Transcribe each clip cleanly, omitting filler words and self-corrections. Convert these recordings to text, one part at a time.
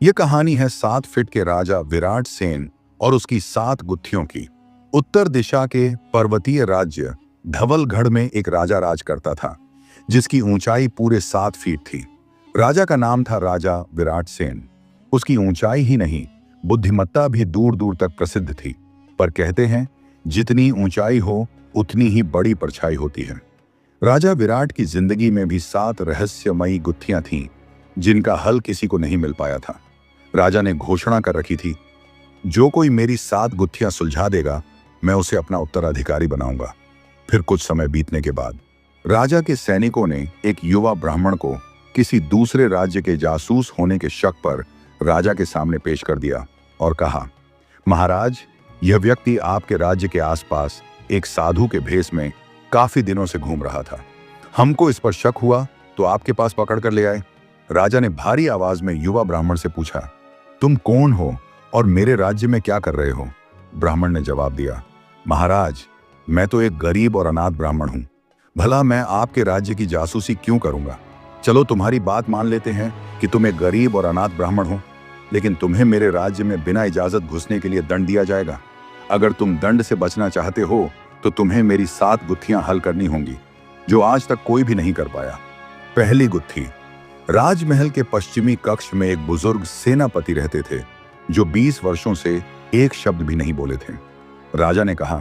यह कहानी है 7 फीट के राजा विराट सेन और उसकी 7 गुत्थियों की। उत्तर दिशा के पर्वतीय राज्य धवलगढ़ में एक राजा राज करता था, जिसकी ऊंचाई पूरे 7 फीट थी। राजा का नाम था राजा विराट सेन। उसकी ऊंचाई ही नहीं, बुद्धिमत्ता भी दूर दूर तक प्रसिद्ध थी। पर कहते हैं, जितनी ऊंचाई हो उतनी ही बड़ी परछाई होती है। राजा विराट की जिंदगी में भी 7 रहस्यमयी गुत्थियां थीं, जिनका हल किसी को नहीं मिल पाया था। राजा ने घोषणा कर रखी थी, जो कोई मेरी 7 गुत्थियां सुलझा देगा, मैं उसे अपना उत्तराधिकारी बनाऊंगा। फिर कुछ समय बीतने के बाद राजा के सैनिकों ने एक युवा ब्राह्मण को किसी दूसरे राज्य के जासूस होने के शक पर राजा के सामने पेश कर दिया और कहा, महाराज, यह व्यक्ति आपके राज्य के आसपास एक साधु के भेष में काफी दिनों से घूम रहा था। हमको इस पर शक हुआ तो आपके पास पकड़ कर ले आए। राजा ने भारी आवाज में युवा ब्राह्मण से पूछा, तुम कौन हो और मेरे राज्य में क्या कर रहे हो? ब्राह्मण ने जवाब दिया, महाराज, मैं तो एक गरीब और अनाथ ब्राह्मण हूं। भला मैं आपके राज्य की जासूसी क्यों करूंगा? चलो, तुम्हारी बात मान लेते हैं कि तुम एक गरीब और अनाथ ब्राह्मण हो, लेकिन तुम्हें मेरे राज्य में बिना इजाजत घुसने के लिए दंड दिया जाएगा। अगर तुम दंड से बचना चाहते हो तो तुम्हें मेरी 7 गुत्थियां हल करनी होंगी, जो आज तक कोई भी नहीं कर पाया। पहली गुत्थी। राजमहल के पश्चिमी कक्ष में एक बुजुर्ग सेनापति रहते थे, जो 20 वर्षों से एक शब्द भी नहीं बोले थे। राजा ने कहा,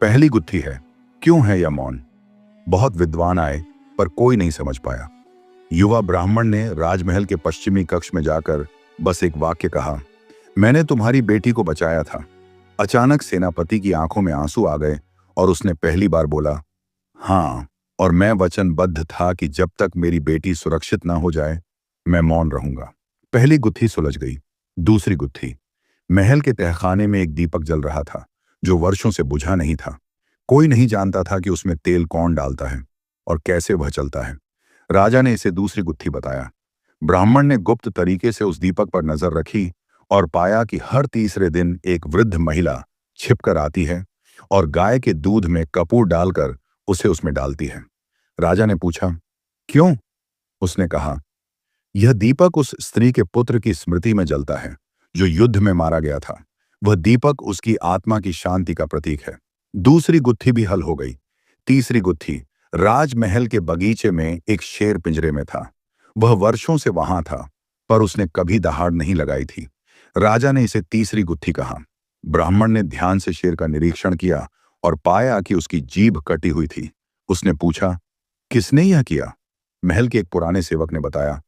पहली गुत्थी है, क्यों है यह मौन? बहुत विद्वान आए, पर कोई नहीं समझ पाया। युवा ब्राह्मण ने राजमहल के पश्चिमी कक्ष में जाकर बस एक वाक्य कहा, मैंने तुम्हारी बेटी को बचाया था। अचानक सेनापति की आंखों में आंसू आ गए और उसने पहली बार बोला, हाँ, और मैं वचनबद्ध था कि जब तक मेरी बेटी सुरक्षित ना हो जाए, मैं मौन रहूंगा। पहली गुत्थी सुलझ गई। दूसरी गुत्थी। महल के तहखाने में एक दीपक जल रहा था, जो वर्षों से बुझा नहीं था। कोई नहीं जानता था कि उसमें तेल कौन डालता है और कैसे वह चलता है। राजा ने इसे दूसरी गुत्थी बताया। ब्राह्मण ने गुप्त तरीके से उस दीपक पर नजर रखी और पाया कि हर तीसरे दिन एक वृद्ध महिला छिपकर आती है और गाय के दूध में कपूर डालकर उसे उसमें डालती है। राजा ने पूछा, क्यों? उसने कहा, यह दीपक उस स्त्री के पुत्र की स्मृति में जलता है, जो युद्ध में मारा गया था। वह दीपक उसकी आत्मा की शांति का प्रतीक है। दूसरी गुत्थी भी हल हो गई। तीसरी गुत्थी। राजमहल के बगीचे में एक शेर पिंजरे में था। वह वर्षों से वहां था, पर उसने कभी दहाड़ नहीं लगाई थी। राजा ने इसे तीसरी गुत्थी कहा। ब्राह्मण ने ध्यान से शेर का निरीक्षण किया और पाया कि उसकी जीभ कटी हुई थी। उसने पूछा, किसने यह किया? महल के एक पुराने सेवक ने बताया,